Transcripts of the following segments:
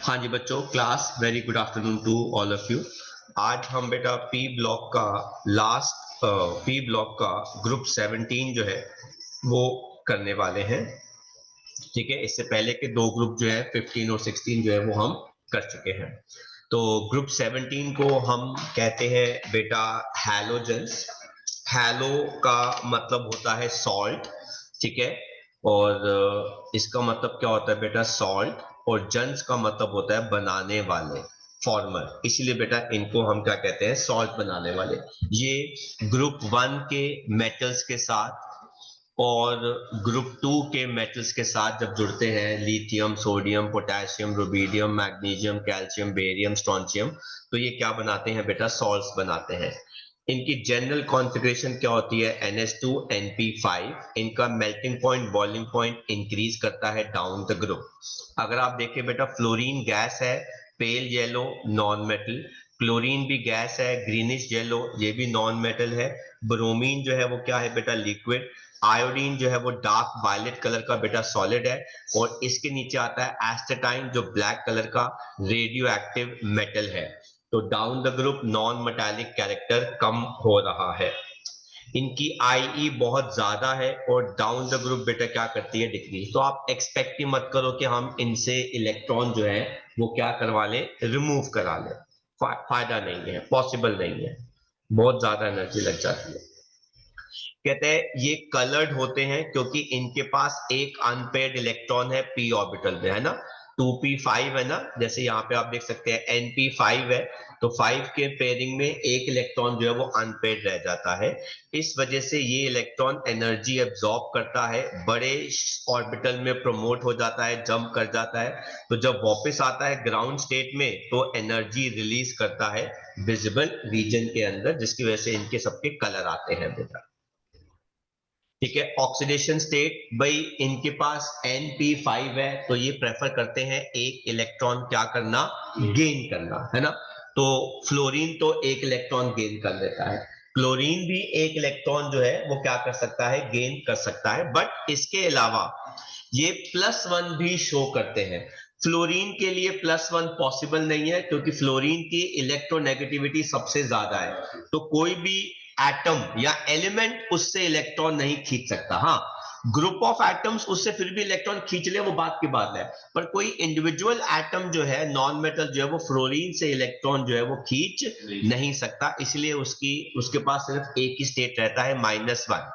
हाँ जी बच्चों, class very good afternoon to all of you. आज हम बेटा पी ब्लॉक का ग्रुप 17 जो है वो करने वाले हैं। ठीक है, इससे पहले के दो ग्रुप जो है 15 और 16 जो है वो हम कर चुके हैं। तो ग्रुप 17 को हम कहते हैं बेटा हैलोजेंस। हैलो का मतलब होता है सॉल्ट। ठीक है, और इसका मतलब क्या होता है बेटा सॉल्ट, और जंस का मतलब होता है बनाने वाले, फॉर्मर। इसीलिए बेटा इनको हम क्या कहते हैं, सॉल्ट बनाने वाले। ये ग्रुप 1 के मेटल्स के साथ और ग्रुप 2 के मेटल्स के साथ जब जुड़ते हैं, lithium, sodium, potassium, rubidium, magnesium, calcium, barium, strontium, तो ये क्या बनाते हैं बेटा, सॉल्ट्स बनाते हैं। इनकी जनरल कॉन्फ़िगरेशन क्या होती है, NH2NP5। इनका melting point, boiling point increase करता है डाउन द ग्रुप। अगर आप देखें बेटा, फ्लोरीन गैस है, pale yellow, non metal. Chlorine भी गैस है, ग्रीनिश येलो, ये भी नॉन मेटल है। ब्रोमीन जो है वो क्या है बेटा, लिक्विड। आयोडीन जो है वो डार्क वायलेट कलर का बेटा सॉलिड है। और इसके नीचे आता है एस्टेटाइन, जो ब्लैक कलर का रेडियो एक्टिव मेटल है। तो down the group non metallic character कम हो रहा है। इनकी IE बहुत ज्यादा है और डाउन द ग्रुप बेटा क्या करती है, डिक्रीज। तो आप एक्सपेक्ट ही मत करो कि हम इनसे इलेक्ट्रॉन जो है वो क्या करवा ले, रिमूव करा ले। फायदा नहीं है, पॉसिबल नहीं है, बहुत ज्यादा एनर्जी लग जाती है। कहते हैं ये कलर्ड होते हैं क्योंकि इनके पास एक अनपेयर्ड इलेक्ट्रॉन है p ऑर्बिटल में, है ना। 2p5 है ना, जैसे यहाँ पे आप देख सकते हैं NP5 है। तो 5 के पेयरिंग में एक इलेक्ट्रॉन जो है वो अनपेयर्ड रह जाता है। इस वजह से ये इलेक्ट्रॉन एनर्जी एब्जॉर्ब करता है, बड़े ऑर्बिटल में प्रमोट हो जाता है, जंप कर जाता है। तो जब वापस आता है ग्राउंड स्टेट में तो एनर्जी रिलीज करता है विजिबल रीजन के अंदर, जिसकी वजह से इनके सबके कलर आते हैं बेटा। ठीक है, ऑक्सीडेशन स्टेट, भाई इनके पास NP5 है तो ये प्रेफर करते हैं एक इलेक्ट्रॉन क्या करना, गेन करना, है ना। तो फ्लोरीन तो एक इलेक्ट्रॉन गेन कर लेता है, क्लोरीन भी एक इलेक्ट्रॉन जो है वो क्या कर सकता है, गेन कर सकता है। बट इसके अलावा ये +1 भी शो करते हैं। फ्लोरीन के लिए +1 पॉसिबल नहीं है क्योंकि फ्लोरीन की इलेक्ट्रोनेगेटिविटी सबसे ज्यादा है। तो कोई भी एटम या एलिमेंट उससे इलेक्ट्रॉन नहीं खींच सकता। हाँ, ग्रुप ऑफ एटम्स उससे फिर भी इलेक्ट्रॉन खींच ले, वो बात की बात है। पर कोई इंडिविजुअल एटम जो है, नॉन मेटल जो है, वो फ्लोरीन से इलेक्ट्रॉन जो है वो खींच नहीं सकता। इसलिए उसके पास सिर्फ एक ही स्टेट रहता है, -1।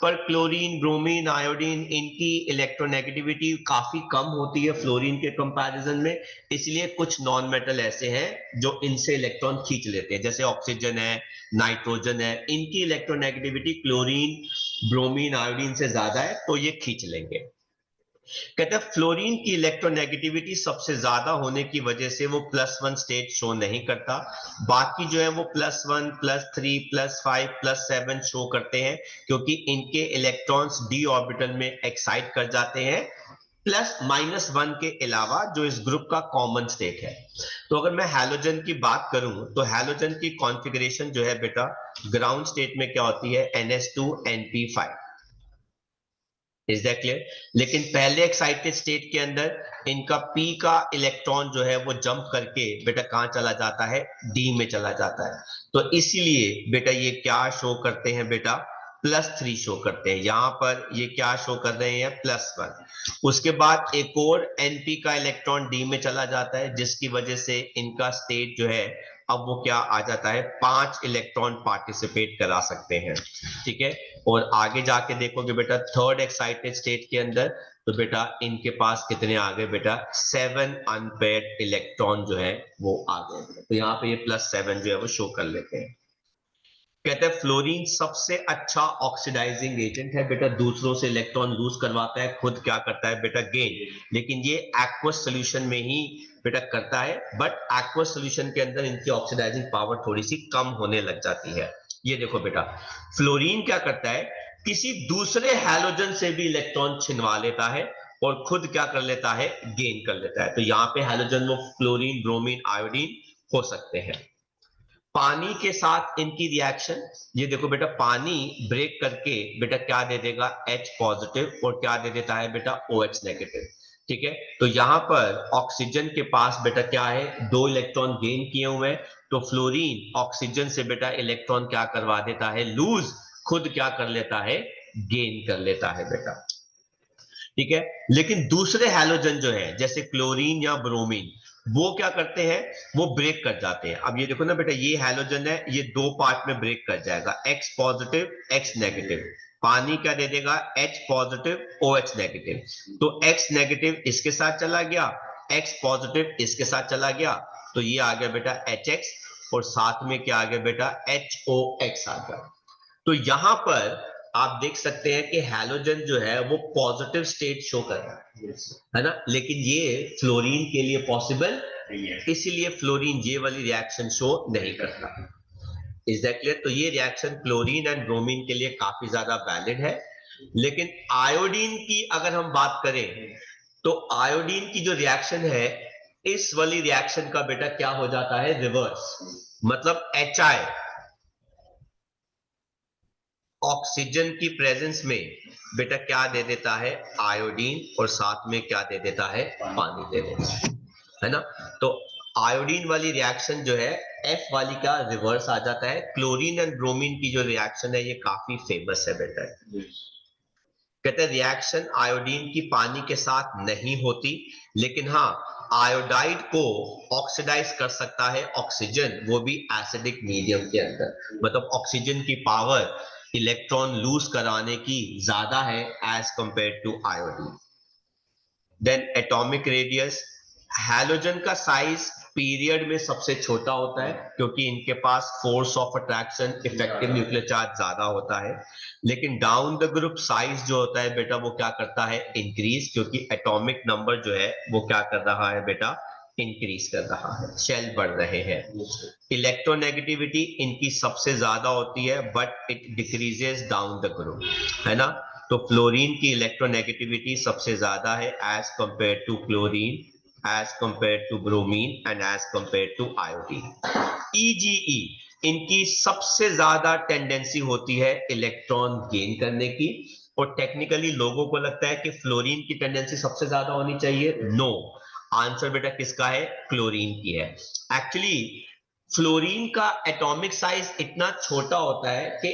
पर क्लोरीन, ब्रोमीन, आयोडीन, इनकी इलेक्ट्रोनेगेटिविटी काफी कम होती है फ्लोरीन के कंपैरिजन में। इसलिए कुछ नॉन मेटल ऐसे हैं जो इनसे इलेक्ट्रॉन खींच लेते हैं, जैसे ऑक्सीजन है, नाइट्रोजन है। इनकी इलेक्ट्रोनेगेटिविटी क्लोरीन, ब्रोमीन, आयोडीन से ज्यादा है तो ये खींच लेंगे। कहते हैं फ्लोरीन की इलेक्ट्रोनेगेटिविटी सबसे ज्यादा होने की वजह से वो +1 स्टेट शो नहीं करता। बाकी जो है वो +1, +3, +5, +7 शो करते हैं क्योंकि इनके इलेक्ट्रॉन्स d ऑर्बिटल में एक्साइट कर जाते हैं, +-1 के अलावा जो इस ग्रुप का कॉमन स्टेट है। तो अगर मैं हैलोजन की बात करूं तो हैलोजन की कॉन्फ़िगरेशन जो है बेटा, ग्राउंड स्टेट में क्या होती है, NH2NP5। Is that clear. लेकिन पहले एक्साइटेड स्टेट के अंदर इनका p का इलेक्ट्रॉन जो है वो जंप करके बेटा कहां चला जाता है, d में चला जाता है। तो इसीलिए बेटा ये क्या शो करते हैं बेटा, +3 शो करते हैं। यहां पर ये क्या शो कर रहे हैं, +1। उसके बाद एक और NP का इलेक्ट्रॉन d में चला जाता है, जिसकी वजह से इनका स्टेट जो है अब वो क्या आ जाता है, 5 इलेक्ट्रॉन पार्टिसिपेट करा सकते हैं। ठीक है, और आगे जाके देखोगे बेटा थर्ड एक्साइटेड स्टेट के अंदर, तो बेटा इनके पास कितने आ गए बेटा, 7 अनपेयर्ड इलेक्ट्रॉन जो है वो आ गए। तो यहाँ पे ये +7 जो है वो शो कर लेते हैं। कहते हैं फ्लोरीन सबसे अच्छा ऑक्सीडाइजिंग एजेंट है बेटा, दूसरों से इलेक्ट्रॉन लूज करवाता है, खुद क्या करता है बेटा, गेन। लेकिन ये एक्वस सोल्यूशन में ही बेटा करता है, बट एक्वस सोल्यूशन के अंदर इनकी ऑक्सीडाइजिंग पावर थोड़ी सी कम होने लग जाती है। ये देखो बेटा, फ्लोरीन क्या करता है, किसी दूसरे हैलोजन से भी इलेक्ट्रॉन छिनवा लेता है और खुद क्या कर लेता है, गेन कर लेता है। तो यहाँ पे हैलोजन में फ्लोरीन, ब्रोमीन, आयोडीन हो सकते हैं। पानी के साथ इनकी रिएक्शन, ये देखो बेटा, पानी ब्रेक करके बेटा क्या दे देगा, H पॉजिटिव, और क्या दे देता है बेटा, OH नेगेटिव। ठीक है, तो यहां पर ऑक्सीजन के पास बेटा क्या है, 2 इलेक्ट्रॉन गेन किए हुए हैं, तो फ्लोरीन ऑक्सीजन से बेटा इलेक्ट्रॉन क्या करवा देता है, लूज, खुद क्या कर लेता है, गेन कर लेता है बेटा। ठीक है, लेकिन दूसरे हैलोजन जो है जैसे क्लोरीन या ब्रोमीन, वो क्या करते हैं, वो ब्रेक कर जाते हैं। अब ये देखो ना बेटा, ये हैलोजन है, ये दो पार्ट में ब्रेक कर जाएगा, X पॉजिटिव X नेगेटिव, पानी क्या दे देगा, H पॉजिटिव OH नेगेटिव, तो X नेगेटिव इसके साथ चला गया, X पॉजिटिव इसके साथ चला गया, तो ये आ गया बेटा HX, और साथ में क्या आ गया बेटा, HOX आ गया। तो यहां पर आप देख सकते हैं कि हैलोजन जो है वो पॉजिटिव स्टेट शो कर रहा है ना, लेकिन ये फ्लोरीन के लिए पॉसिबल नहीं है, इसीलिए फ्लोरीन ये वाली रिएक्शन शो नहीं करता। Is that clear? तो ये रिएक्शन क्लोरीन एंड ब्रोमीन के लिए काफी ज्यादा वैलिड है। लेकिन आयोडीन की अगर हम बात करें, तो आयोडीन की जो रिएक्शन है, इस वाली रिएक्शन का बेटा क्या हो जाता है, रिवर्स, मतलब HI ऑक्सीजन की प्रेजेंस में बेटा क्या दे देता है, आयोडीन, और साथ में क्या दे देता है, पानी दे देता है ना। तो आयोडीन वाली रिएक्शन जो है, F वाली का रिवर्स आ जाता है। क्लोरीन एंड ब्रोमीन की जो रिएक्शन है ये काफी फेमस है बेटा। कहते हैं रिएक्शन आयोडीन की पानी के साथ नहीं होती, लेकिन हाँ आयोडाइड को ऑक्सीडाइज कर सकता है ऑक्सीजन, वो भी एसिडिक मीडियम के अंदर, मतलब ऑक्सीजन की पावर इलेक्ट्रॉन लूज कराने की ज्यादा है as compare to iodine. Then atomic radius, halogen का साइज पीरियड में सबसे छोटा होता है, क्योंकि इनके पास force of attraction, effective nuclear charge ज्यादा होता है। लेकिन डाउन द ग्रुप साइज जो होता है बेटा, वो क्या करता है, इंक्रीज, क्योंकि एटॉमिक नंबर जो है वो क्या कर रहा है बेटा, इंक्रीज कर रहा है, शेल बढ़ रहे हैं। इलेक्ट्रोनेगेटिविटी इनकी सबसे ज्यादा होती है, but it decreases down the group, है ना। तो फ्लोरीन की इलेक्ट्रोनेगेटिविटी सबसे ज्यादा है as compare to chlorine, as compare to bromine and as compare to iodine. EGE इनकी सबसे ज्यादा टेंडेंसी होती है इलेक्ट्रॉन गेन करने की, और टेक्निकली लोगों को लगता है कि फ्लोरीन की टेंडेंसी सबसे ज्यादा होनी चाहिए। नो, आंसर बेटा किसका है, क्लोरीन की है। एक्चुअली फ्लोरीन का एटॉमिक साइज इतना छोटा होता है कि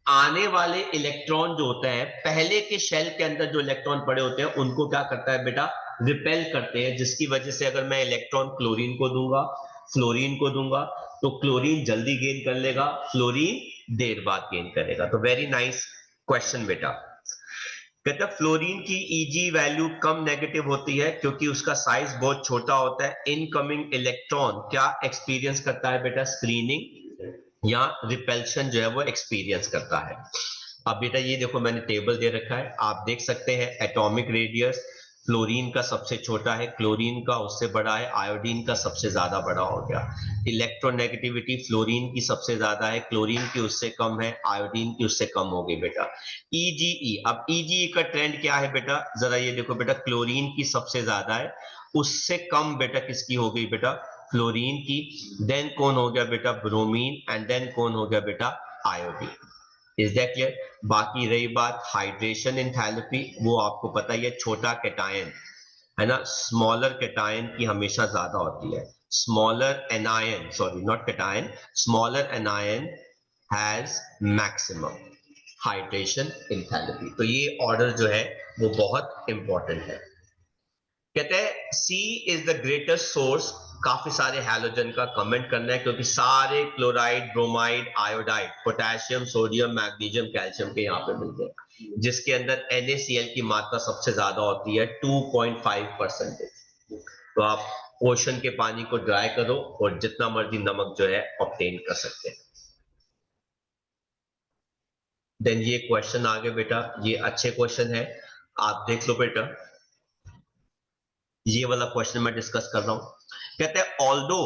आने वाले इलेक्ट्रॉन जो होता है, पहले के शेल के अंदर जो इलेक्ट्रॉन पड़े होते हैं उनको क्या करता है बेटा, रिपेल करते हैं, जिसकी वजह से अगर मैं इलेक्ट्रॉन क्लोरीन को दूंगा, फ्लोरीन को दूंगा, तो क्लोरीन जल्दी गेन कर लेगा, फ्लोरीन देर बाद गेन करेगा। तो वेरी नाइस क्वेश्चन बेटा। कहता है फ्लोरीन की Eg वैल्यू कम नेगेटिव होती है क्योंकि उसका साइज बहुत छोटा होता है। इनकमिंग इलेक्ट्रॉन क्या एक्सपीरियंस करता है बेटा, स्क्रीनिंग या रिपेल्शन जो है वो एक्सपीरियंस करता है। अब बेटा ये देखो मैंने टेबल दे रखा है, आप देख सकते हैं एटॉमिक रेडियस फ्लोरीन का सबसे छोटा है, क्लोरीन का उससे बड़ा है, आयोडीन का सबसे ज्यादा बड़ा हो गया। इलेक्ट्रोनेगेटिविटी फ्लोरीन की सबसे ज्यादा है, क्लोरीन की उससे कम है, आयोडीन की उससे कम हो गई बेटा। EGE, अब EGE का ट्रेंड क्या है बेटा, जरा ये देखो बेटा, क्लोरीन की सबसे ज्यादा है, उससे कम बेटा किसकी हो गई बेटा, फ्लोरीन की। देन कौन हो गया बेटा, ब्रोमीन, एंड देन कौन हो गया बेटा, आयोडीन। Is that clear? बाकी रही बात हाइड्रेशन एंथैल्पी, वो आपको पता ही है, छोटा कैटायन है ना, स्मॉलर कैटायन की हमेशा ज्यादा होती है। Smaller anion, sorry not cation, smaller anion has maximum hydration enthalpy. तो ये ऑर्डर जो है वो बहुत इंपॉर्टेंट है। कहते हैं सी इज द ग्रेटेस्ट सोर्स, काफी सारे हैलोजन का कमेंट करना है, क्योंकि सारे chloride, bromide, iodide, potassium, sodium, magnesium, calcium के यहाँ पे मिलते हैं, जिसके अंदर NaCl की मात्रा सबसे ज्यादा होती है 2.5%। तो आप ओशन के पानी को ड्राई करो और जितना मर्जी नमक जो है ऑब्टेन कर सकते हैं। देन ये क्वेश्चन आगे बेटा, ये अच्छे क्वेश्चन है, आप देख लो बेटा, ये वाला क्वेश्चन मैं डिस्कस कर रहा हूं। कहते हैं ऑल्दो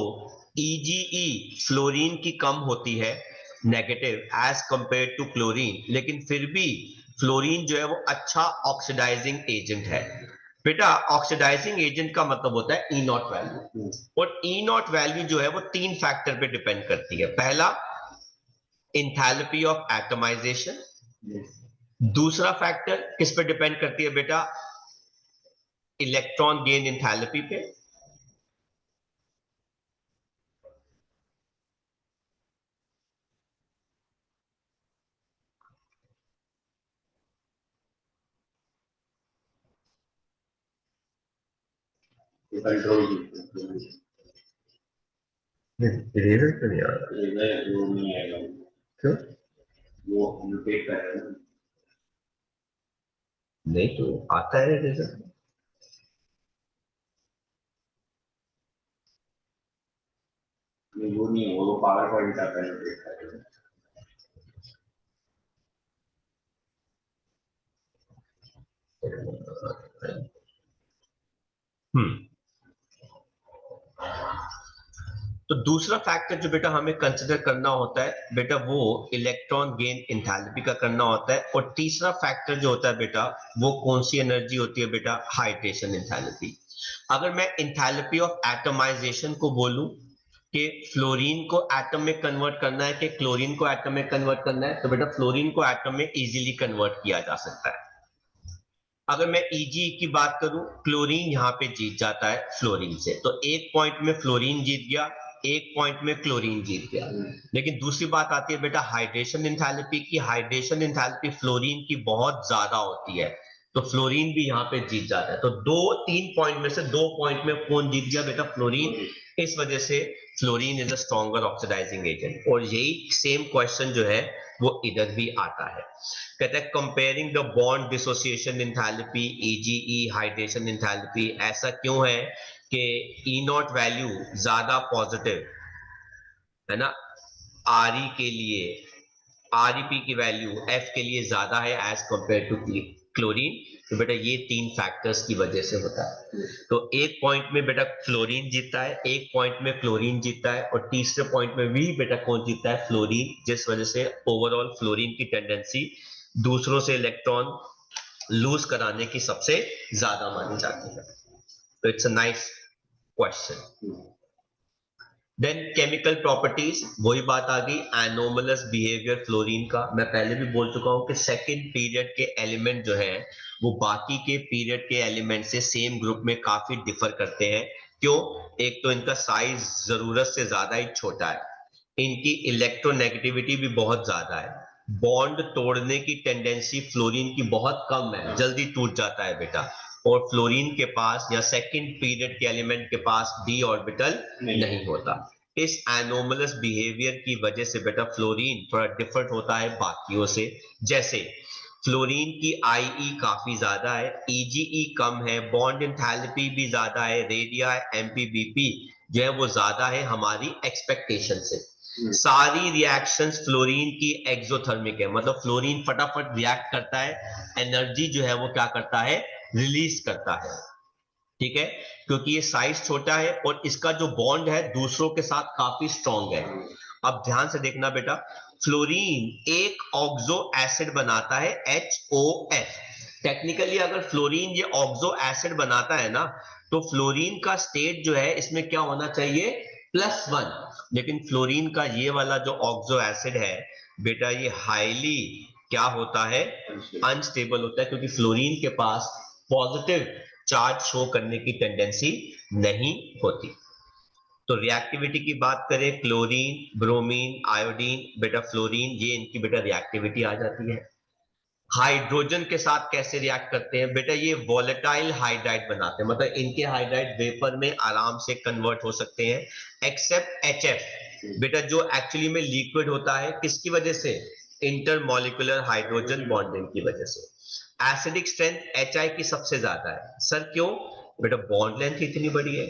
EGE फ्लोरीन की कम होती है negative as compare to chlorine, लेकिन फिर भी फ्लोरीन जो है वो अच्छा ऑक्सीडाइजिंग एजेंट है। बेटा ऑक्सीडाइजिंग एजेंट का मतलब होता है E0 वैल्यू, और E0 वैल्यू जो है वो 3 फैक्टर पे डिपेंड करती है। पहला, इंथैल्पी ऑफ एटमाइजेशन। दूसरा फैक्टर किस पे डिपेंड करती है बेटा, इलेक्ट्रॉन गेन इंथैल्पी पे। इरेजर तो नहीं आ रहा, क्यों? वो म्यूटेट कर रहे हैं, नहीं तो आता है इरेजर। वो नहीं, वो पावर पॉइंट आता है। तो दूसरा फैक्टर जो बेटा हमें कंसिडर करना होता है बेटा, वो इलेक्ट्रॉन गेन इंथैल्पी का करना होता है। और तीसरा फैक्टर जो होता है बेटा, वो कौन सी एनर्जी होती है बेटा? Hydration enthalpy. अगर मैं इंथैल्पी ऑफ एटमाइजेशन को बोलूं कि फ्लोरीन को एटम में कन्वर्ट करना है कि क्लोरीन को एटम में कन्वर्ट करना है, तो बेटा फ्लोरीन को एटम में इजीली कन्वर्ट किया जा सकता है। अगर मैं ईजी की बात करूं, क्लोरीन यहां पे जीत जाता है फ्लोरीन से, तो एक पॉइंट में फ्लोरीन जीत गया, एक पॉइंट में क्लोरीन जीत गया। लेकिन दूसरी बात आती है बेटा हाइड्रेशन इंथैल्पी की। हाइड्रेशन इंथैल्पी फ्लोरीन की बहुत ज्यादा होती है, तो फ्लोरीन भी यहाँ पे जीत जाता है। तो दो तीन पॉइंट में से दो पॉइंट में कौन जीत गया बेटा? फ्लोरीन। इस वजह से fluorine is a stronger oxidizing agent. और यही सेम क्वेश्चन जो है वो इधर भी आता है। कहता है comparing the bond dissociation enthalpy, EGE hydration enthalpy. ऐसा क्यों है कि ई नॉट वैल्यू ज्यादा पॉजिटिव है ना आर ई के लिए, आरईपी की वैल्यू एफ के लिए ज्यादा है एज कंपेयर टू क्लोरीन। तो बेटा ये तीन फैक्टर्स की वजह से होता है। तो एक पॉइंट में बेटा फ्लोरीन जीतता है, एक पॉइंट में क्लोरीन जीतता है, और तीसरे पॉइंट में भी बेटा कौन जीतता है? फ्लोरीन। जिस वजह से ओवरऑल फ्लोरीन की टेंडेंसी दूसरों से इलेक्ट्रॉन लूज कराने की सबसे ज्यादा मानी जाती है। तो it's a nice question. Then chemical properties, वही बात आ गई, एनोमलस बिहेवियर फ्लोरीन का। मैं पहले भी बोल चुका हूं कि सेकंड पीरियड के एलिमेंट जो है वो बाकी के पीरियड के एलिमेंट से सेम ग्रुप में काफी डिफर करते हैं। क्यों? एक तो इनका साइज जरूरत से ज्यादा ही छोटा है, इनकी इलेक्ट्रोनेगेटिविटी भी बहुत ज्यादा है, बॉन्ड तोड़ने की टेंडेंसी फ्लोरीन की बहुत कम है, जल्दी टूट जाता है बेटा। और फ्लोरीन के पास या सेकंड पीरियड के एलिमेंट के पास डी ऑर्बिटल नहीं होता। इस एनोमलस बिहेवियर की वजह से बेटा फ्लोरीन थोड़ा डिफरेंट होता है बाकियों से। जैसे फ्लोरीन की आईई काफी ज्यादा है, ईजीई कम है, बॉन्ड इंथैल्पी भी ज्यादा है, रेडिया एमपीबीपी जो है वो ज्यादा है हमारी एक्सपेक्टेशन से। सारी रिएक्शंस फ्लोरीन की एक्सोथर्मिक है, मतलब फ्लोरीन फटाफट रिएक्ट करता है, एनर्जी जो है वो क्या करता है? रिलीज करता है। ठीक है, क्योंकि ये साइज छोटा है और इसका जो बॉन्ड है दूसरों के साथ काफी स्ट्रॉन्ग है। अब ध्यान से देखना बेटा, फ्लोरीन एक ऑक्सो एसिड बनाता है HOF। टेक्निकली अगर फ्लोरीन ये ऑक्सो एसिड बनाता है ना, तो फ्लोरीन का स्टेट जो है इसमें क्या होना चाहिए? +1। लेकिन फ्लोरीन का ये वाला जो ऑक्सो एसिड है बेटा, ये हाईली क्या होता है? अनस्टेबल होता है, क्योंकि फ्लोरीन के पास पॉजिटिव चार्ज शो करने की टेंडेंसी नहीं होती। तो रिएक्टिविटी की बात करें, क्लोरीन, ब्रोमीन, आयोडीन, बेटा फ्लोरीन, ये इनकी बेटा रिएक्टिविटी आ जाती है। हाइड्रोजन के साथ कैसे रिएक्ट करते हैं बेटा? ये वोलेटाइल हाइड्राइड बनाते हैं, मतलब इनके हाइड्राइड वेपर में आराम से कन्वर्ट हो सकते हैं, एक्सेप्ट HF बेटा जो एक्चुअली में लिक्विड होता है। किसकी वजह से? इंटरमॉलिक्यूलर हाइड्रोजन बॉन्डिंग की वजह से। एसिडिक स्ट्रेंथ HI की सबसे ज्यादा है। सर क्यों? बेटा बॉन्ड लेंथ इतनी बड़ी है,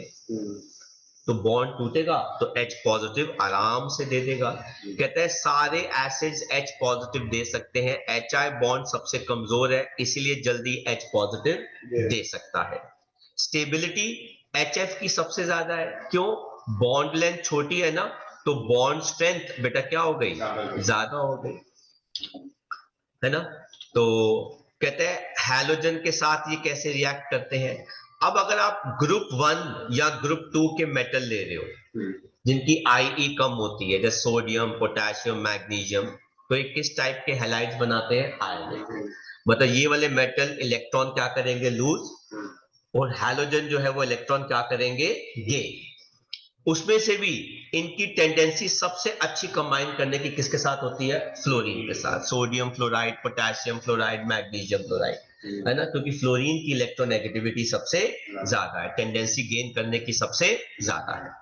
तो बॉन्ड टूटेगा तो H पॉजिटिव आराम से दे देगा। कहते हैं सारे एसिड्स H पॉजिटिव दे सकते हैं, HI बॉन्ड सबसे कमजोर है, इसीलिए जल्दी H पॉजिटिव दे सकता है। स्टेबिलिटी HF की सबसे ज्यादा है। क्यों? बॉन्ड लेंथ छोटी है ना, तो बॉन्ड स्ट्रेंथ बेटा क्या हो गई? ज्यादा हो गई, है ना। तो कहते हैं हैलोजन के साथ ये कैसे रिएक्ट करते हैं। अब अगर आप ग्रुप 1 या ग्रुप 2 के मेटल ले रहे हो जिनकी IE कम होती है, जैसे सोडियम, पोटेशियम, मैग्नीशियम, तो ये किस टाइप के हैलाइड्स बनाते हैं? आयनिक। मतलब ये वाले मेटल इलेक्ट्रॉन क्या करेंगे? लूज और हैलोजन जो है वो इलेक्ट्रॉन क्या करेंगे, गेन। उसमें से भी इनकी टेंडेंसी सबसे अच्छी कंबाइन करने की किसके साथ होती है, फ्लोरीन के साथ। Sodium fluoride, potassium fluoride, magnesium fluoride, है ना, क्योंकि फ्लोरीन की इलेक्ट्रोनेगेटिविटी सबसे ज्यादा है, टेंडेंसी गेन करने की सबसे ज्यादा है।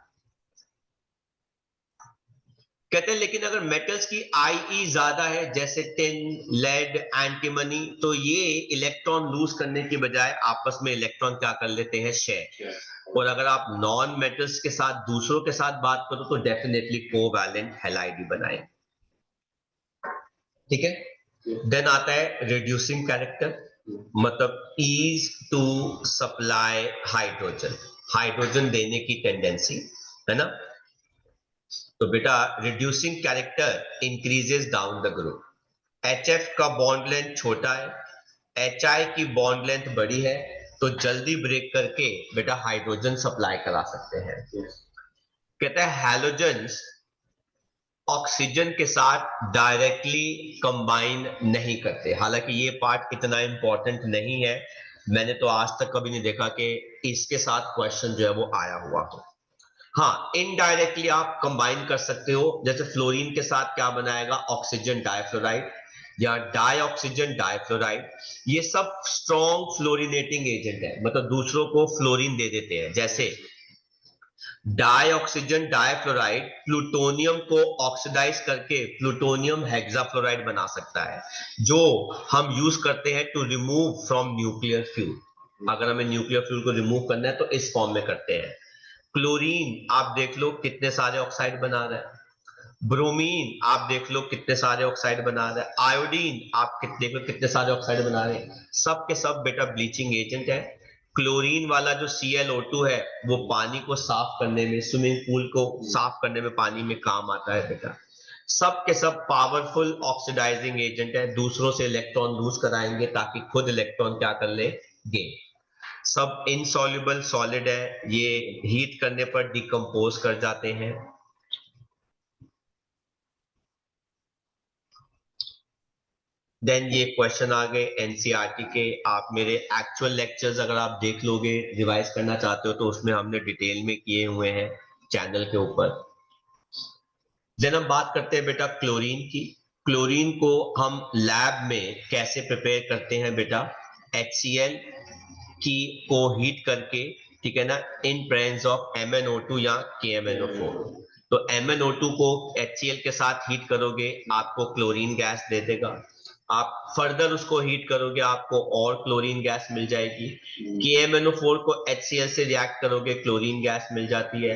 कहते हैं लेकिन अगर मेटल्स की आईई ज्यादा है, जैसे टिन, लेड, एंटीमनी, तो ये इलेक्ट्रॉन लूज करने की बजाय आपस में इलेक्ट्रॉन क्या कर लेते हैं, शेयर। और अगर आप नॉन मेटल्स के साथ, दूसरों के साथ बात करो तो डेफिनेटली कोवैलेंट हैलाइड बनाए। ठीक है। देन आता है रिड्यूसिंग कैरेक्टर, मतलब ease to supply hydrogen, hydrogen देने की टेंडेंसी, है ना। तो बेटा reducing character increases down the group. HF का बॉन्ड लेंथ छोटा है, HI की बॉन्ड लेंथ बड़ी है, तो जल्दी ब्रेक करके बेटा हाइड्रोजन सप्लाई करा सकते हैं। कहता है हैलोजन्स ऑक्सीजन के साथ डायरेक्टली कंबाइन नहीं करते। हालांकि ये पार्ट इतना इंपॉर्टेंट नहीं है, मैंने तो आज तक कभी नहीं देखा कि इसके साथ क्वेश्चन जो है वो आया हुआ हो। हाँ, इनडायरेक्टली आप कंबाइन कर सकते हो, जैसे फ्लोरीन के साथ क्या बनाएगा, ऑक्सीजन डाइफ्लोराइड या डाइऑक्सीजन डाइफ्लोराइड। ये सब स्ट्रॉन्ग फ्लोरिनेटिंग एजेंट है, मतलब दूसरों को फ्लोरीन दे देते हैं। जैसे डाइऑक्सीजन डाइफ्लोराइड प्लूटोनियम को ऑक्सीडाइज करके प्लूटोनियम हेक्साफ्लोराइड बना सकता है, जो हम यूज करते हैं to remove from nuclear fuel. अगर हमें न्यूक्लियर फ्यूल को रिमूव करना है तो इस फॉर्म में करते हैं। क्लोरीन आप देख लो कितने सारे ऑक्साइड बना रहा है, ब्रोमीन आप देख लो कितने सारे ऑक्साइड बना रहा है, आयोडीन आप देख लो कितने सारे ऑक्साइड बना रहे हैं। सब के सब बेटा ब्लीचिंग एजेंट है। क्लोरीन वाला जो ClO2 है वो पानी को साफ करने में, स्विमिंग पूल को साफ करने में पानी में काम आता है बेटा। सब के सब पावरफुल ऑक्सीडाइजिंग एजेंट है, दूसरों से इलेक्ट्रॉन लूज कराएंगे ताकि खुद इलेक्ट्रॉन क्या कर ले, गेन। सब इनसॉल्युबल सॉलिड है, ये हीट करने पर डिकम्पोज कर जाते हैं। देन ये क्वेश्चन आ गए एनसीईआरटी के। आप मेरे एक्चुअल लेक्चर्स अगर आप देख लोगे, रिवाइज करना चाहते हो, तो उसमें हमने डिटेल में किए हुए हैं चैनल के ऊपर। देन हम बात करते हैं बेटा क्लोरीन की। क्लोरीन को हम लैब में कैसे प्रिपेयर करते हैं बेटा, HCl की को हीट करके, ठीक है ना, इन प्रेजेंस ऑफ MnO2 या KMnO4। तो MnO2 को HCl के साथ हीट करोगे, आपको क्लोरीन गैस दे देगा। आप फर्दर उसको हीट करोगे, आपको और क्लोरीन गैस मिल जाएगी। KMnO4 को HCl से रिएक्ट करोगे, क्लोरीन गैस मिल जाती है।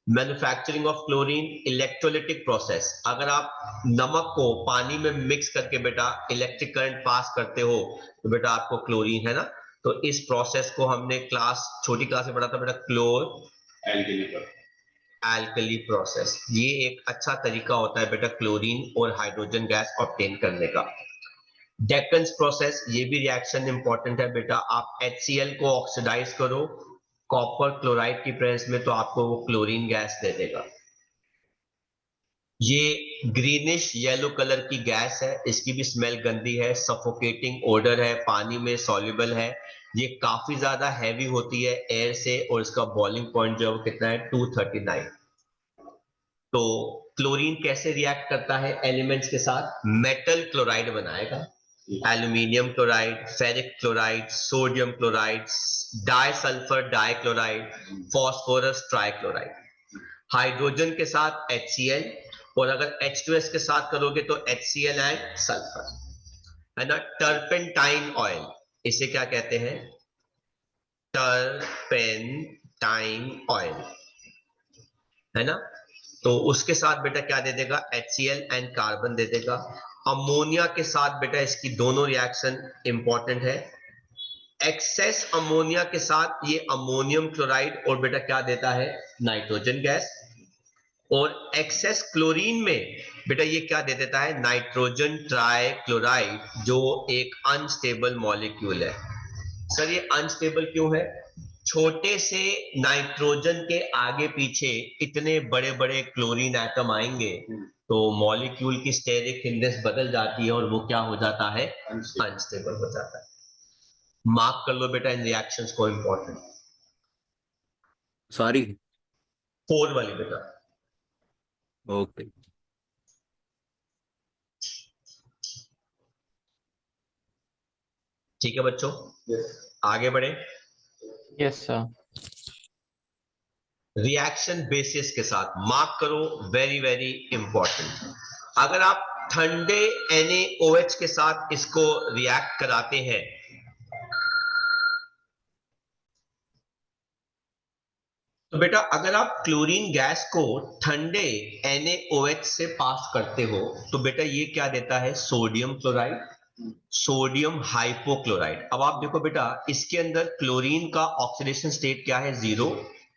Manufacturing of chlorine, electrolytic process. अगर आप नमक को पानी में मिक्स करके बेटा इलेक्ट्रिक करंट पास करते हो तो बेटा आपको क्लोरीन, है ना। तो इस प्रोसेस को हमने छोटी क्लास में पढ़ा था बेटा, क्लोर एल्कली प्रोसेस। ये एक अच्छा तरीका होता है बेटा क्लोरीन और हाइड्रोजन गैस ऑब्टेन करने का। डेकन्स प्रोसेस, ये भी रिएक्शन इंपॉर्टेंट है बेटा। आप HCl को ऑक्सीडाइज करो कॉपर क्लोराइड की प्रेजेंस में, तो आपको वो क्लोरीन गैस दे देगा। ये ग्रीनिश येलो कलर की गैस है, इसकी भी स्मेल गंदी है, सफोकेटिंग ओडर है, पानी में सॉल्युबल है, ये काफी ज्यादा हैवी होती है एयर से, और इसका बॉइलिंग पॉइंट जो है वो कितना है, 239। तो क्लोरीन कैसे रिएक्ट करता है एलिमेंट्स के साथ, मेटल क्लोराइड बनाएगा, aluminium chloride, ferric chloride, sodium chloride, disulphur dichloride, phosphorus trichloride. Hydrogen के साथ HCl, और अगर H2S के साथ करोगे तो HCl एंड सल्फर, है ना। टर्पेंटाइन ऑयल, इसे क्या कहते हैं, टर्पेंटाइन ऑयल, है ना। तो उसके साथ बेटा क्या दे देगा, HCl एंड कार्बन दे देगा। अमोनिया के साथ बेटा इसकी दोनों रिएक्शन इंपॉर्टेंट है। एक्सेस अमोनिया के साथ ये अमोनियम क्लोराइड और बेटा क्या देता है, नाइट्रोजन गैस। और एक्सेस क्लोरीन में बेटा ये क्या दे देता है, नाइट्रोजन ट्राइक्लोराइड, जो एक अनस्टेबल मॉलिक्यूल है। सर ये अनस्टेबल क्यों है, छोटे से नाइट्रोजन के आगे पीछे इतने बड़े बड़े क्लोरीन एटम आएंगे तो मॉलिक्यूल की स्टेरिक इंडेक्स बदल जाती है और वो क्या हो जाता है, अनस्टेबल हो जाता है। मार्क कर लो बेटा इन रिएक्शंस को, इंपॉर्टेंट। सॉरी। 4 वाली बेटा। ओके। ठीक है बच्चों, आगे बढ़े। Yes sir. रिएक्शन बेसिस के साथ मार्क करो, वेरी वेरी इंपॉर्टेंट। अगर आप ठंडे NaOH के साथ इसको रिएक्ट कराते हैं तो बेटा अगर आप क्लोरीन गैस को ठंडे NaOH से पास करते हो तो बेटा ये क्या देता है, सोडियम क्लोराइड, सोडियम हाइपोक्लोराइड। अब आप देखो बेटा इसके अंदर क्लोरीन का ऑक्सीडेशन स्टेट क्या है, 0।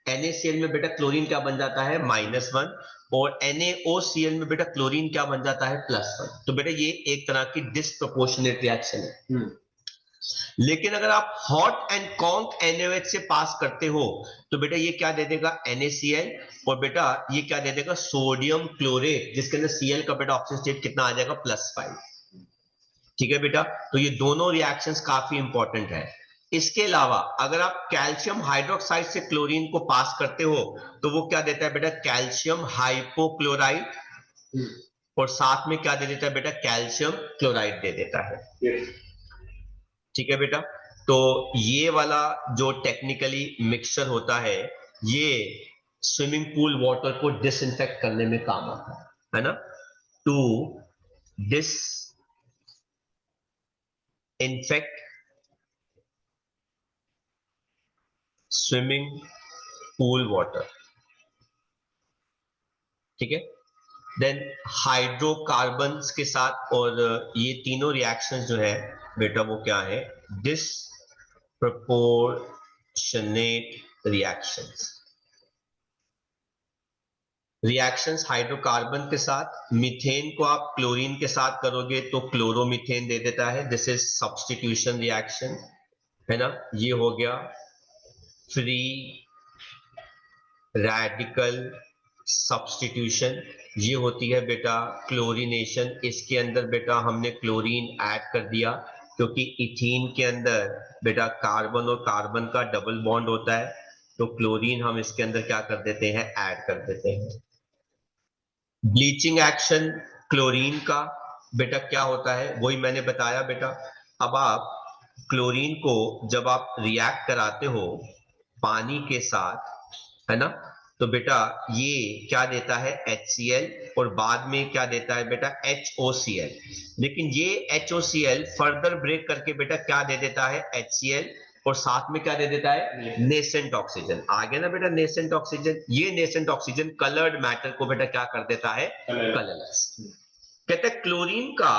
NaCl में बेटा क्लोरीन क्या बन जाता है, -1, और NaOCl में बेटा क्लोरीन क्या बन जाता है, +1। तो बेटा ये एक तरह की डिस्प्रोपोर्शनेट रिएक्शन है। लेकिन अगर आप हॉट एंड कॉन्क NaOH से पास करते हो तो बेटा ये क्या दे देगा, NaCl, और बेटा ये क्या दे देगा, सोडियम क्लोरेट, जिसके अंदर Cl का बेटा ऑक्सीजन स्टेट कितना आ जाएगा, +5। ठीक है बेटा, तो ये दोनों रिएक्शंस काफी इंपॉर्टेंट है। इसके अलावा अगर आप कैल्शियम हाइड्रोक्साइड से क्लोरीन को पास करते हो तो वो क्या देता है बेटा, कैल्शियम हाइपोक्लोराइड, और साथ में क्या दे देता है बेटा, कैल्शियम क्लोराइड दे देता है। ठीक है बेटा, तो ये वाला जो टेक्निकली मिक्सचर होता है ये स्विमिंग पूल वाटर को डिसइंफेक्ट करने में काम आता है ना, to disinfect swimming pool water. ठीक है, देन हाइड्रोकार्बन्स के साथ, और ये तीनों रिएक्शंस जो है बेटा वो क्या है, डिसप्रपोर्शनेट रिएक्शंस। रिएक्शंस हाइड्रोकार्बन के साथ, मीथेन को आप क्लोरीन के साथ करोगे तो क्लोरोमीथेन दे देता है, दिस इज सब्स्टिट्यूशन रिएक्शन, है ना। ये हो गया फ्री रैडिकल सब्स्टिट्यूशन। ये होती है बेटा क्लोरीनेशन। इसके अंदर बेटा हमने क्लोरीन ऐड कर दिया क्योंकि इथीन के अंदर बेटा कार्बन और कार्बन का डबल बॉन्ड होता है, तो क्लोरीन हम इसके अंदर क्या कर देते हैं, ऐड कर देते हैं। ब्लीचिंग एक्शन क्लोरीन का बेटा क्या होता है, वही मैंने बताया बेटा। अब आप क्लोरीन को जब आप रिएक्ट कराते हो पानी के साथ, है ना, तो बेटा ये क्या देता है, HCl, और बाद में क्या देता है बेटा, HOCl। लेकिन ये HOCl फर्दर ब्रेक करके बेटा क्या दे देता है, HCl, और साथ में क्या दे देता है, नेसेंट ऑक्सीजन। आ गया ना बेटा नेसेंट ऑक्सीजन। ये नेसेंट ऑक्सीजन कलर्ड मैटर को बेटा क्या कर देता है, कलरलेस। कहते हैं क्लोरीन का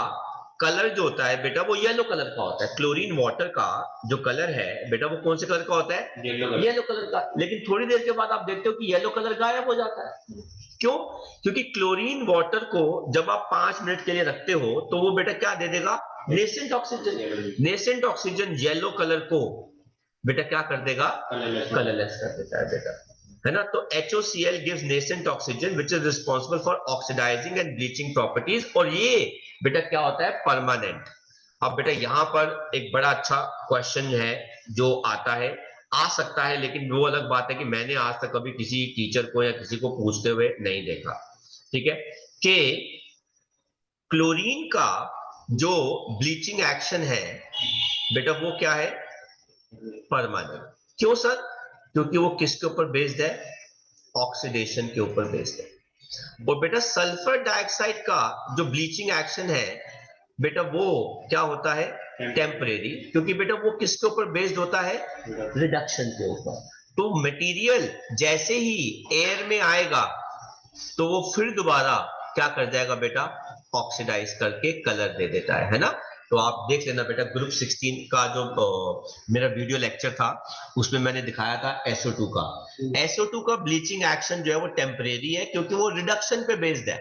कलर जो होता है बेटा वो येलो कलर का होता है। क्लोरीन वाटर का जो कलर है बेटा वो कौन से कलर का होता है, येलो कलर का। लेकिन थोड़ी देर के बाद आप देखते हो कि येलो कलर गायब हो जाता है। क्यों? क्योंकि क्लोरीन वाटर को जब आप 5 मिनट के लिए रखते हो तो वो बेटा क्या दे देगा, nascent oxygen. Nascent oxygen yellow colour को बेटा क्या कर देगा, कलरलेस कर देता है बेटा, है ना। तो HOCl gives nascent oxygen which is responsible for oxidizing and bleaching properties, और ये बेटा क्या होता है, परमानेंट। अब बेटा यहां पर एक बड़ा अच्छा क्वेश्चन है जो आता है, आ सकता है, लेकिन वो अलग बात है कि मैंने आज तक कभी किसी टीचर को या किसी को पूछते हुए नहीं देखा। ठीक है, कि क्लोरीन का जो ब्लीचिंग एक्शन है बेटा वो क्या है, परमानेंट। क्यों सर? क्योंकि वो किसके ऊपर बेस्ड है, ऑक्सीडेशन के ऊपर बेस्ड है। और बेटा सल्फर डाइऑक्साइड का जो ब्लीचिंग एक्शन है बेटा वो क्या होता है, टेम्परेरी, क्योंकि बेटा वो किसके ऊपर बेस्ड होता है, रिडक्शन के ऊपर। तो मटेरियल जैसे ही एयर में आएगा तो वो फिर दोबारा क्या कर जाएगा बेटा, ऑक्सीडाइज करके कलर दे देता है ना। तो आप देख लेना बेटा ग्रुप 16 का जो मेरा वीडियो लेक्चर था उसमें मैंने दिखाया था SO2 का। SO2 का ब्लीचिंग एक्शन जो है वो टेम्परेरी है क्योंकि वो रिडक्शन पे बेस्ड है।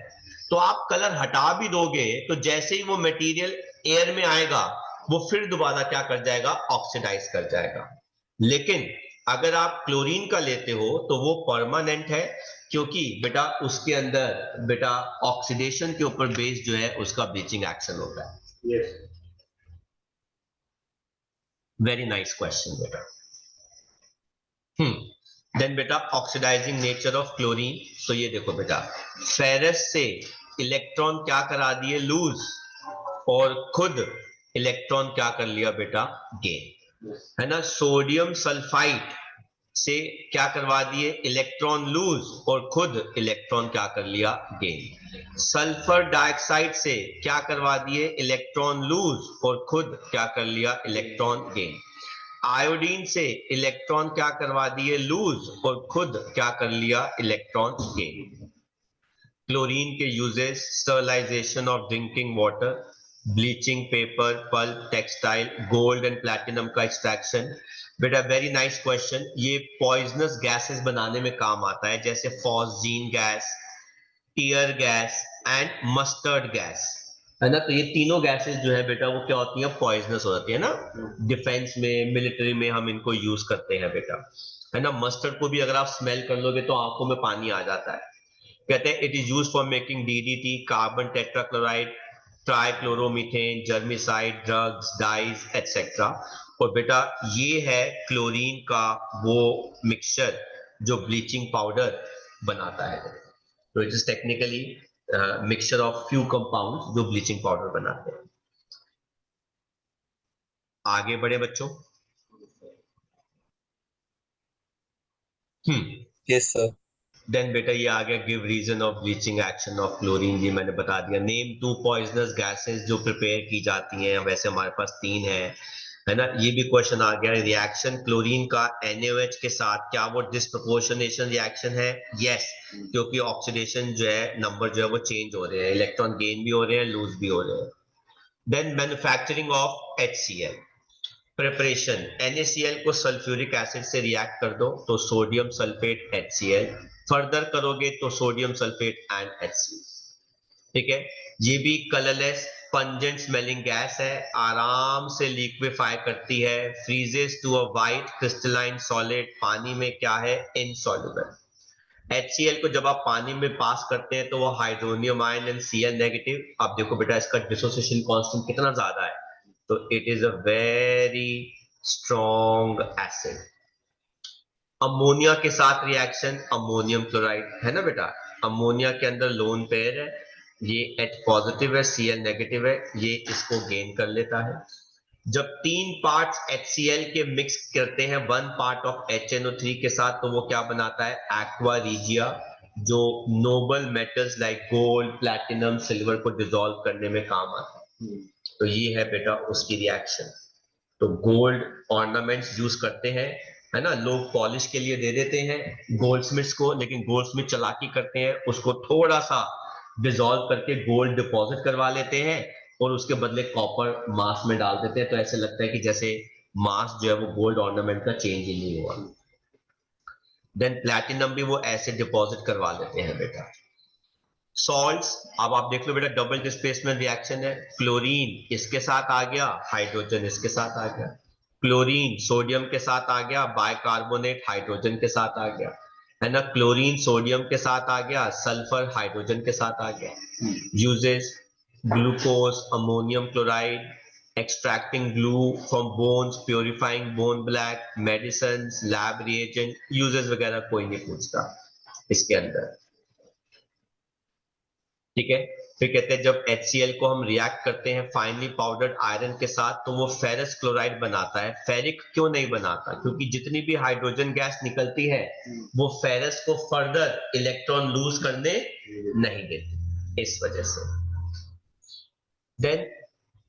तो आप कलर हटा भी दोगे तो जैसे ही वो मटेरियल एयर में आएगा वो फिर दोबारा क्या कर जाएगा, ऑक्सीडाइज कर जाएगा। लेकिन अगर आप क्लोरीन का लेते हो तो वो परमानेंट है क्योंकि बेटा उसके अंदर बेटा ऑक्सीडेशन के ऊपर बेस्ड जो है उसका ब्लीचिंग एक्शन होता है। वेरी नाइस क्वेश्चन बेटा। देन बेटा ऑक्सीडाइजिंग नेचर ऑफ क्लोरीन। तो ये देखो बेटा, फेरस से इलेक्ट्रॉन क्या करा दिए, लूज, और खुद इलेक्ट्रॉन क्या कर लिया बेटा, गेन, है ना। सोडियम सल्फाइड से क्या करवा दिए, इलेक्ट्रॉन लूज, और खुद इलेक्ट्रॉन क्या कर लिया, गेन। सल्फर डाइऑक्साइड से क्या करवा दिए, इलेक्ट्रॉन लूज, और खुद क्या कर लिया, इलेक्ट्रॉन गेन। आयोडीन से इलेक्ट्रॉन क्या करवा दिए, लूज, और खुद क्या कर लिया, इलेक्ट्रॉन गेन। क्लोरीन के uses, sterilization of drinking water, bleaching paper, pulp, textile, gold and platinum का एक्सट्रैक्शन। बेटा वेरी नाइस क्वेश्चन। ये पॉइजनस गैसेस बनाने में काम आता है, जैसे phosgene gas, tear gas and mustard gas, है ना। तो ये तीनों गैसेस जो है बेटा वो क्या होती है, पॉइजनस हो जाती है ना। डिफेंस में, मिलिट्री में हम इनको यूज करते हैं बेटा, है ना। मस्टर्ड को भी अगर आप स्मेल कर लोगे तो आंखों में पानी आ जाता है। कहते हैं it is use for making DDT, carbon tetrachloride, trichloromethane, germicide, drugs, dyes etcetera. और बेटा ये है क्लोरीन का वो मिक्सचर जो ब्लीचिंग पाउडर बनाता है। तो it is technically mixture of few compounds जो ब्लीचिंग पाउडर बनाते हैं। आगे बढ़े बच्चों। Yes sir. देन बेटा ये आ गया, give reason of bleaching action of chlorine. ये मैंने बता दिया। नेम टू पॉइजनस गैसेस जो प्रिपेयर की जाती हैं, वैसे हमारे पास 3 है ना। ये भी क्वेश्चन आ गया, रिएक्शन क्लोरीन का NaOH के साथ, क्या वो डिस्प्रपोर्शनेशन रिएक्शन है? यस, क्योंकि ऑक्सीडेशन जो है, नंबर जो है वो चेंज हो रहे हैं, इलेक्ट्रॉन गेन भी हो रहे हैं, लूज भी हो रहे हैं। Then manufacturing of HCl preparation, NaCl को सल्फ्यूरिक एसिड से रिएक्ट कर दो तो सोडियम सल्फेट HCl, फर्दर करोगे तो सोडियम सल्फेट एंड HCl। ठीक है। ये भी कलरलेस पंजेंट स्मेलिंग गैस है, आराम से लिक्विफाई करती है, freezes to a white crystalline solid, पानी में क्या है, इनसॉल्युबल। HCl को जब आप पानी में पास करते हैं तो वो hydronium ion and Cl negative. आप देखो बेटा इसका डिसोसिएशन कांस्टेंट कितना ज्यादा है, तो it is a very strong acid. Ammonia के साथ रिएक्शन, अमोनियम क्लोराइड, है ना बेटा। अमोनिया के अंदर लोन पेयर है, ये H पॉजिटिव है, Cl नेगेटिव है, ये इसको गेन कर लेता है। जब 3 पार्ट्स HCl के मिक्स करते हैं 1 पार्ट ऑफ HNO3 के साथ, तो वो क्या बनाता है, एक्वा रिजिया, जो noble metals like gold, platinum, silver को डिसॉल्व करने में काम आता है। तो ये है बेटा उसकी रिएक्शन। तो गोल्ड ऑर्नामेंट्स यूज करते हैं, है ना, लोग पॉलिश के लिए दे देते हैं गोल्डस्मिथ्स को, लेकिन गोल्डस्मिथ चालाकी करते हैं, उसको थोड़ा सा डिसॉल्व करके गोल्ड डिपॉजिट करवा लेते हैं और उसके बदले कॉपर मास में डाल देते हैं, तो ऐसे लगता है कि जैसे मास जो है वो गोल्ड ऑर्नामेंट का चेंज ही नहीं हुआ। देन प्लैटिनम भी वो ऐसे डिपॉजिट करवा लेते हैं बेटा। सॉल्ट्स, अब आप देख लो बेटा, डबल डिस्प्लेसमेंट रिएक्शन है। क्लोरीन इसके साथ आ गया, हाइड्रोजन इसके साथ आ गया। क्लोरीन सोडियम के साथ आ गया, बाइकार्बोनेट हाइड्रोजन के साथ आ गया, है ना। क्लोरीन सोडियम के साथ आ गया, सल्फर हाइड्रोजन के साथ आ गया। Uses, glucose, ammonium chloride, extracting glue from bones, purifying bone black, medicines, lab reagent, uses वगैरह कोई नहीं पूछता इसके अंदर। ठीक है। फिर कहते हैं जब HCl को हम रिएक्ट करते हैं फाइनली पाउडर्ड आयरन के साथ, तो वो फेरस क्लोराइड बनाता है। फेरिक क्यों नहीं बनाता, क्योंकि जितनी भी हाइड्रोजन गैस निकलती है वो फेरस को फर्दर इलेक्ट्रॉन लूज करने नहीं देती, इस वजह से। देन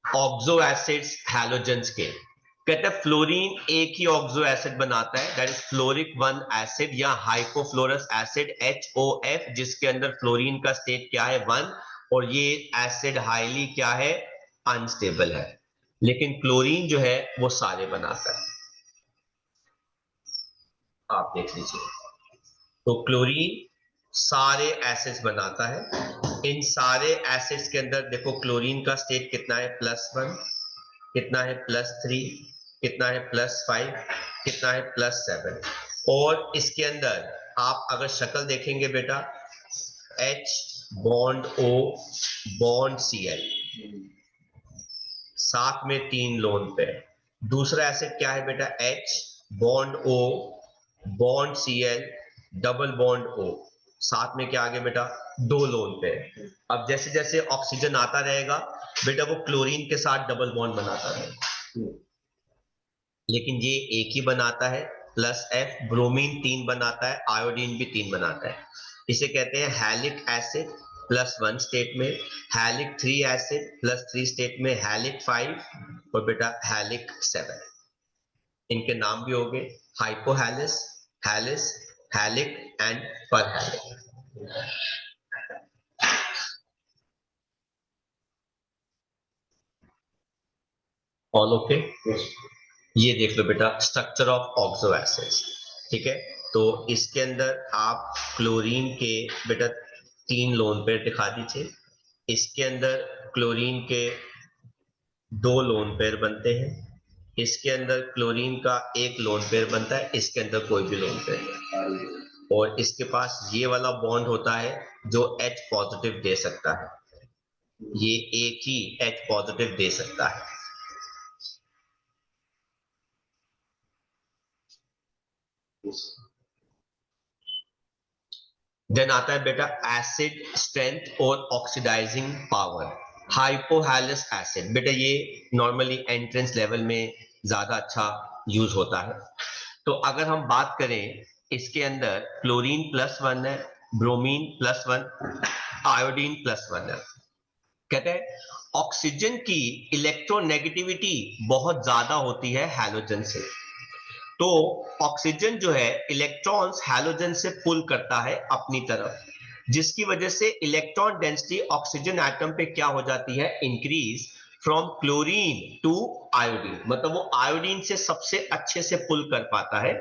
ऑक्सो एसिड्स हैलोजेंस के, कहते हैं फ्लोरीन एक ही ऑक्सो एसिड बनाता है, दैट इज फ्लोरिक 1 एसिड या हाइपोफ्लोरस एसिड HOF, जिसके अंदर फ्लोरीन का स्टेट क्या है, 1, और ये एसिड हाईली क्या है, अनस्टेबल है। लेकिन क्लोरीन जो है वो सारे बनाता है, आप देख लीजिए। तो क्लोरीन सारे एसिड्स बनाता है। इन सारे एसिड्स के अंदर देखो क्लोरीन का स्टेट कितना है, +1, कितना है, +3, कितना है, +5, कितना है, +7। और इसके अंदर आप अगर शक्ल देखेंगे बेटा, H bond O bond Cl, साथ में 3 लोन पेयर, दूसरा एसिड क्या है बेटा, H bond O bond Cl double bond O, साथ में क्या आ गया बेटा, 2 लोन पेयर। अब जैसे जैसे ऑक्सीजन आता रहेगा बेटा वो क्लोरीन के साथ डबल बॉन्ड बनाता रहेगा, लेकिन ये एक ही बनाता है, प्लस F, ब्रोमीन 3 बनाता है, आयोडीन भी 3 बनाता है। इसे कहते हैं हैलिक एसिड +1 स्टेट में, हैलिक 3 एसिड +3 स्टेट में, हैलिक 5 और बेटा हैलिक 7। इनके नाम भी हो गए hypohalous, halous, halic and perhalic. All okay? ये देख लो बेटा स्ट्रक्चर ऑफ ऑक्सो एसिड्स, ठीक है। तो इसके अंदर आप क्लोरीन के बेटा 3 लोन पेयर दिखा दीजिए, इसके अंदर क्लोरीन के 2 लोन पेयर बनते हैं, इसके अंदर क्लोरीन का 1 लोन पेयर बनता है, इसके अंदर कोई भी लोन पेयर नहीं, और इसके पास ये वाला बॉन्ड होता है जो H पॉजिटिव दे सकता है, ये एक ही H पॉजिटिव दे सकता है। देन आता है बेटा एसिड स्ट्रेंथ और ऑक्सीडाइजिंग पावर। हाइपोहैलिस एसिड बेटा ये नॉर्मली एंट्रेंस लेवल में ज्यादा अच्छा यूज होता है। तो अगर हम बात करें इसके अंदर क्लोरीन +1 है, ब्रोमीन +1, आयोडीन +1 है। कहते हैं ऑक्सीजन की इलेक्ट्रोनेगेटिविटी बहुत ज्यादा होती है हैलोजन से, तो ऑक्सीजन जो है इलेक्ट्रॉन्स हैलोजन से पुल करता है अपनी तरफ, जिसकी वजह से इलेक्ट्रॉन डेंसिटी ऑक्सीजन एटम पे क्या हो जाती है, increase from chlorine to iodine, मतलब वो आयोडीन से सबसे अच्छे से पुल कर पाता है,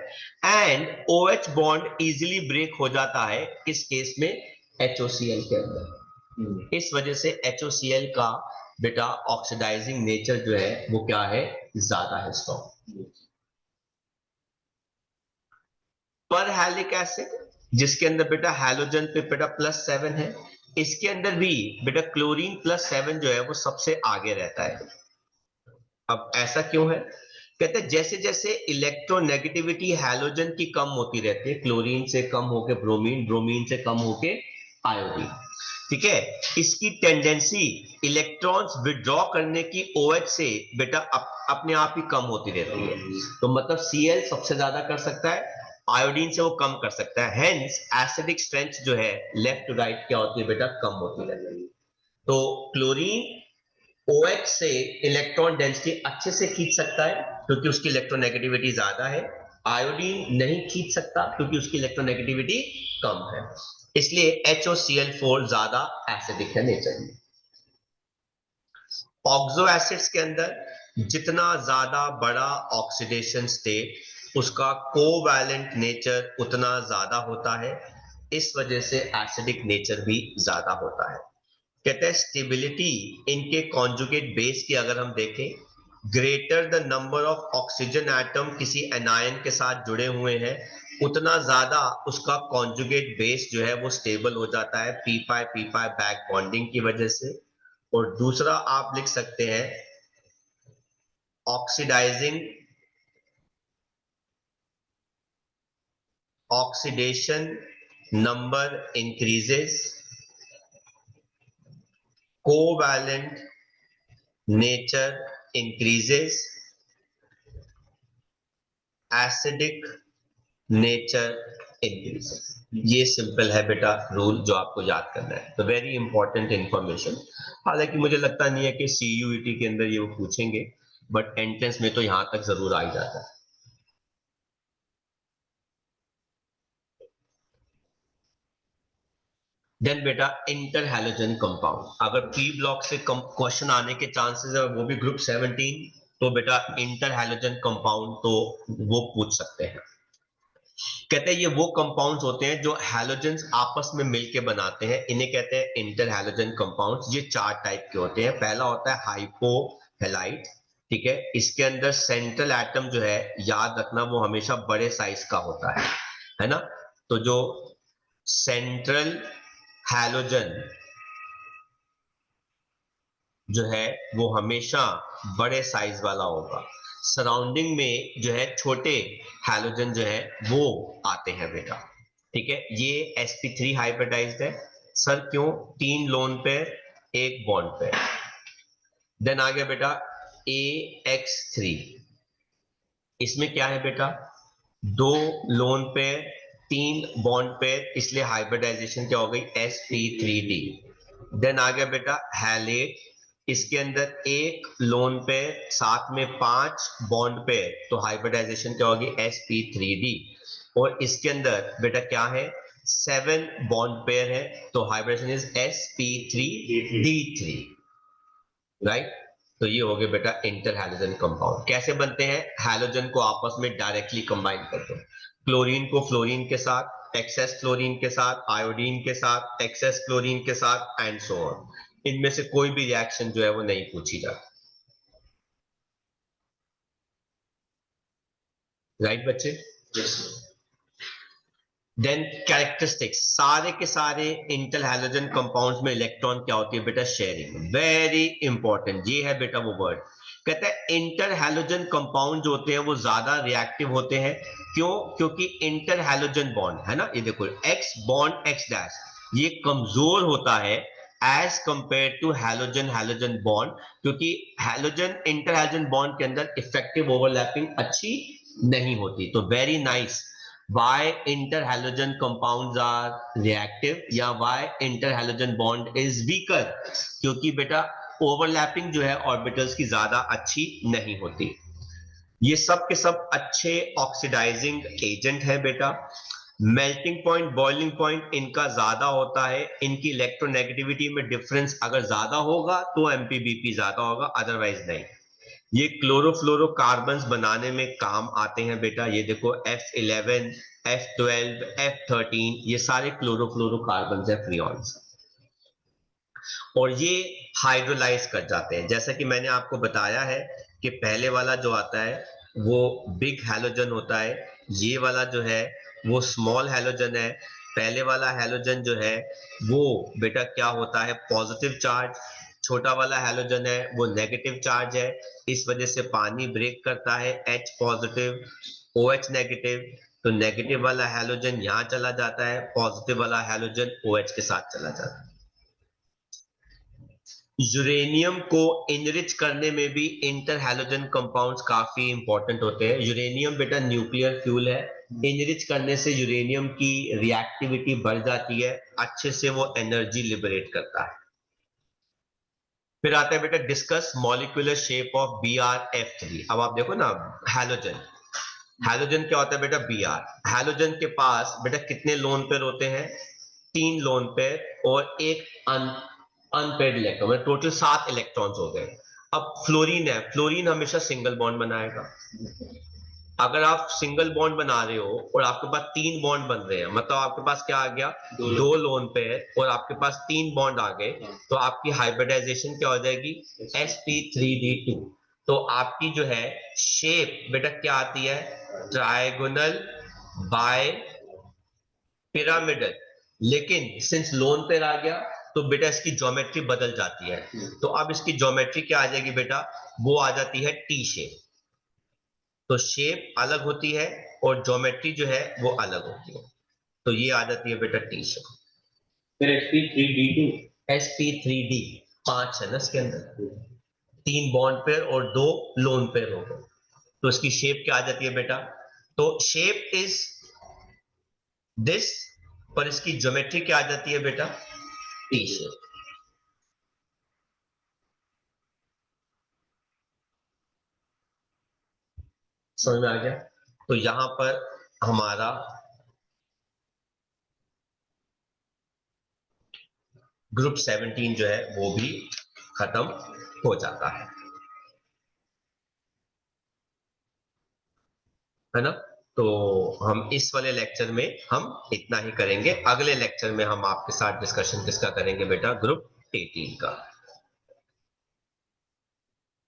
and OH bond easily break हो जाता है किस केस में, HOCl के अंदर। इस वजह से HOCl का बेटा ऑक्सीडाइजिंग नेचर जो है वो क्या है, ज्यादा है स्ट्रॉन्ग। परहैलिक एसिड जिसके अंदर बेटा हैलोजन पे बेटा +7 है, इसके अंदर भी बेटा क्लोरीन +7 जो है वो सबसे आगे रहता है। अब ऐसा क्यों है, कहते हैं जैसे जैसे इलेक्ट्रोनेगेटिविटी हैलोजन की कम होती रहती है, क्लोरीन से कम होके ब्रोमीन, ब्रोमीन से कम होके आयोडीन, ठीक है, इसकी टेंडेंसी इलेक्ट्रॉन्स विड्रॉ करने की OH से बेटा अपने आप ही कम होती रहती है। तो मतलब Cl सबसे ज्यादा कर सकता है, आयोडीन से वो कम कर सकता है, हेंस एसिडिक स्ट्रेंथ जो है लेफ्ट टू राइट क्या होती है बेटा, कम होती रहती है। तो क्लोरीन OH से इलेक्ट्रॉन डेंसिटी अच्छे से खींच सकता है क्योंकि उसकी इलेक्ट्रोनेगेटिविटी ज्यादा है, आयोडीन नहीं खींच सकता क्योंकि उसकी इलेक्ट्रोनेगेटिविटी कम है, इसलिए HOCl4 ज्यादा एसिडिक है नेचर में। ऑक्सो एसिड्स के अंदर जितना ज्यादा बड़ा ऑक्सीडेशन स्टेट उसका कोवैलेंट नेचर उतना ज्यादा होता है, इस वजह से एसिडिक नेचर भी ज्यादा होता है। कहते हैं स्टेबिलिटी इनके कॉन्जुगेट बेस की अगर हम देखें, greater the number of oxygen atom किसी एनायन के साथ जुड़े हुए हैं उतना ज्यादा उसका कॉन्जुगेट बेस जो है वो स्टेबल हो जाता है p5 बैक बॉन्डिंग की वजह से। और दूसरा आप लिख सकते हैं oxidizing oxidation number increases, covalent nature increases, acidic nature increases. ये सिंपल है बेटा रूल जो आपको याद करना है, तो वेरी इंपॉर्टेंट इंफॉर्मेशन। हालांकि मुझे लगता नहीं है कि CUET के अंदर ये वो पूछेंगे, बट एंट्रेंस में तो यहां तक जरूर आ ही जाता है। देन बेटा इंटर हैलोजन कंपाउंड, अगर P ब्लॉक से क्वेश्चन आने के चांसेस है वो भी ग्रुप 17, तो बेटा इंटर हैलोजन कंपाउंड तो वो पूछ सकते हैं। कहते हैं ये वो कंपाउंड्स होते हैं जो हैलोजेंस आपस में मिलके बनाते हैं, इन्हें कहते हैं इंटर हैलोजन कंपाउंड्स। ये 4 टाइप के होते हैं। पहला होता है हाइपोहैलाइड, ठीक है, इसके अंदर सेंट्रल एटम जो है याद रखना वो हमेशा बड़े साइज का होता है ना। तो जो सेंट्रल हैलोजन जो है वो हमेशा बड़े साइज वाला होगा। सराउंडिंग में जो है छोटे हैलोजन जो है वो आते हैं बेटा। ठीक है, ये sp3 हाइब्रिडाइज्ड है सर, क्यों? 3 lone pair, 1 bond pair. Then आ गया बेटा AX3, इसमें क्या है बेटा? 2 लोन पेयर, 3 बॉन्ड पेयर, इसलिए हाइब्रिडाइजेशन क्या हो गई? sp3d। देन आ गया बेटा हैलेट, इसके अंदर 1 लोन पेयर साथ में 5 बॉन्ड पेयर, तो हाइब्रिडाइजेशन क्या होगी? sp3d। और इसके अंदर बेटा क्या है? 7 बॉन्ड पेयर है, तो हाइब्रिडेशन इज sp3d3, राइट। तो ये हो गया बेटा इंटर हैलोजन कंपाउंड। कैसे बनते हैं? हैलोजन को आपस में डायरेक्टली कंबाइन करते हैं, क्लोरीन को फ्लोरीन के साथ, एक्सेस क्लोरीन के साथ, आयोडीन के साथ, एक्सेस क्लोरीन के साथ, एंड सो ऑन। इनमें से कोई भी रिएक्शन जो है वो नहीं पूछी जाती, राइट बच्चे? देन कैरेक्टरिस्टिक्स, सारे के सारे इंटर हैलोजन कंपाउंड्स में इलेक्ट्रॉन क्या होती है बेटा? शेयरिंग। वेरी इंपॉर्टेंट, ये है बेटा वो वर्ड। कहते हैं इंटर हैलोजन कंपाउंड जो होते हैं वो ज्यादा रिएक्टिव होते हैं। क्यों? क्योंकि इंटर हैलोजन बॉन्ड है ना, ये देखो एक्स बॉन्ड एक्स डैश, ये कमजोर होता है as compare to halogen halogen bond, क्योंकि हैलोजन इंटर हैलोजन बॉन्ड के अंदर इफेक्टिव ओवरलैपिंग अच्छी नहीं होती। तो very nice, why interhalogen compounds are reactive या why interhalogen bond is weaker, क्योंकि बेटा ओवरलैपिंग जो है ऑर्बिटल्स की ज्यादा अच्छी नहीं होती। ये सब के सब अच्छे ऑक्सीडाइजिंग एजेंट है बेटा। मेल्टिंग पॉइंट, बॉइलिंग पॉइंट इनका ज्यादा होता है। इनकी इलेक्ट्रोनेगेटिविटी में डिफरेंस अगर ज्यादा होगा तो एमपीबीपी ज्यादा होगा, अदरवाइज नहीं। ये क्लोरोफ्लोरोकार्बन्स बनाने में काम आते हैं बेटा। ये देखो F11, F12, F13, ये सारे क्लोरोफ्लोरोकार्बन्स है, फ्रियॉन्स, और ये हाइड्रोलाइज कर जाते हैं। जैसा कि मैंने आपको बताया है कि पहले वाला जो आता है वो बिग हैलोजन होता है, ये वाला जो है वो स्मॉल हैलोजन है। पहले वाला हैलोजन जो है वो बेटा क्या होता है? Positive charge. छोटा वाला हैलोजन है वो नेगेटिव चार्ज है, इस वजह से पानी ब्रेक करता है, H पॉजिटिव OH नेगेटिव। तो नेगेटिव वाला हैलोजन यहाँ चला जाता है, पॉजिटिव वाला हैलोजन OH के साथ चला जाता है। यूरेनियम को इनरिच करने में भी इंटर हैलोजन कंपाउंड्स काफी इंपॉर्टेंट होते हैं। यूरेनियम बेटा न्यूक्लियर फ्यूल है, इनरिच करने से यूरेनियम की रिएक्टिविटी बढ़ जाती है, अच्छे से वो एनर्जी लिबरेट करता है। फिर आता है बेटा discuss molecular shape of BrF3। अब आप देखो ना, हैलोजन, हैलोजन क्या होता है बेटा? Br। हैलोजन के पास बेटा कितने लोन पेयर होते हैं? 3 लोन पेयर और एक अनपेयर्ड इलेक्ट्रॉन, मतलब टोटल 7 इलेक्ट्रॉन्स हो गए। अब फ्लोरीन है, फ्लोरीन हमेशा सिंगल बॉन्ड बनाएगा। अगर आप सिंगल बॉन्ड बना रहे हो और आपके पास 3 बॉन्ड बन रहे हैं, मतलब आपके पास क्या आ गया? 2 लोन पेयर और आपके पास 3 बॉन्ड आ गए, तो आपकी हाइब्रिडाइजेशन क्या हो जाएगी? sp3d2। तो आपकी जो है शेप बेटा क्या आती है? Trigonal bipyramidal. लेकिन सिंस लोन पेयर आ गया तो बेटा इसकी ज्योमेट्री बदल जाती है। तो अब इसकी ज्योमेट्री क्या आ जाएगी बेटा? वो आ जाती है टी शेप। तो शेप अलग होती है और ज्योमेट्री जो है वो अलग होती है, तो ये आ जाती है बेटा टी शेप। फिर sp3d2, sp3d 5 है ना इसके अंदर, 3 बॉन्ड पेयर और 2 लोन पेयर हो गए, तो इसकी शेप क्या आ जाती है बेटा? तो शेप इज दिस, पर इसकी ज्योमेट्री क्या आ जाती है बेटा? T shape. समझ में आ गया? तो यहां पर हमारा ग्रुप 17 जो है वो भी खत्म हो जाता है ना। तो हम इस वाले लेक्चर में हम इतना ही करेंगे। अगले लेक्चर में हम आपके साथ डिस्कशन किसका करेंगे बेटा? ग्रुप 18 का।